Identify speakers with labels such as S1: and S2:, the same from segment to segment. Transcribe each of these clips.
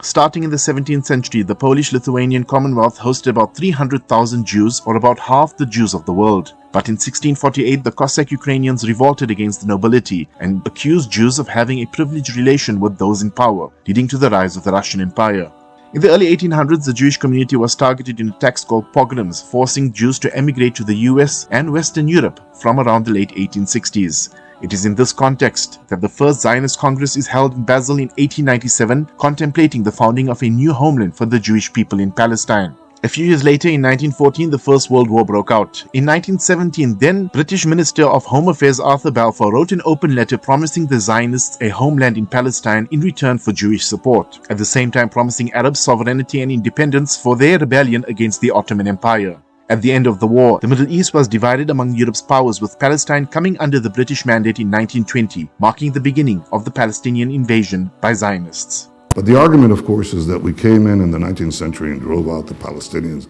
S1: Starting in the 17th century, the Polish-Lithuanian Commonwealth hosted about 300,000 Jews, or about half the Jews of the world. But in 1648, the Cossack Ukrainians revolted against the nobility and accused Jews of having a privileged relation with those in power, leading to the rise of the Russian Empire. In the early 1800s, the Jewish community was targeted in attacks called pogroms, forcing Jews to emigrate to the US and Western Europe from around the late 1860s. It is in this context that the first Zionist Congress is held in Basel in 1897, contemplating the founding of a new homeland for the Jewish people in Palestine. A few years later, in 1914, the First World War broke out. In 1917, then British Minister of Home Affairs Arthur Balfour wrote an open letter promising the Zionists a homeland in Palestine in return for Jewish support, at the same time promising Arab sovereignty and independence for their rebellion against the Ottoman Empire. At the end of the war, the Middle East was divided among Europe's powers, with Palestine coming under the British mandate in 1920, marking the beginning of the Palestinian invasion by Zionists.
S2: But the argument, of course, is that we came in the 19th century and drove out the Palestinians.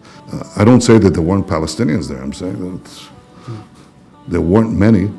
S2: I don't say that there weren't Palestinians there. I'm saying that there weren't many.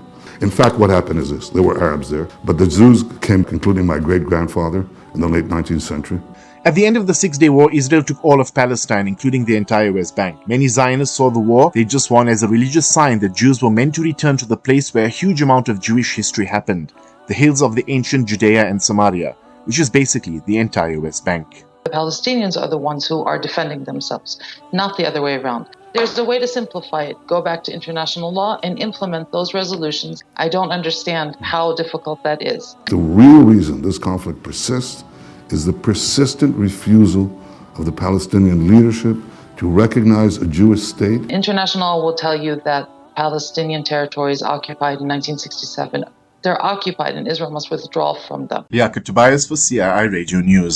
S2: In fact, what happened is this. There were Arabs there, but the Jews came, including my great-grandfather, in the late 19th century.
S1: At the end of the Six-Day War, Israel took all of Palestine, including the entire West Bank. Many Zionists saw the war they just won as a religious sign that Jews were meant to return to the place where a huge amount of Jewish history happened, the hills of the ancient Judea and Samaria, which is basically the entire West Bank.
S3: The Palestinians are the ones who are defending themselves, not the other way around. There's a way to simplify it. Go back to international law and implement those resolutions. I don't understand how difficult that is.
S2: The real reason this conflict persists is the persistent refusal of the Palestinian leadership to recognize a Jewish state.
S3: International law will tell you that Palestinian territories occupied in 1967. They're occupied and Israel must withdraw from them.
S1: Liaquat Tobias for CII Radio News.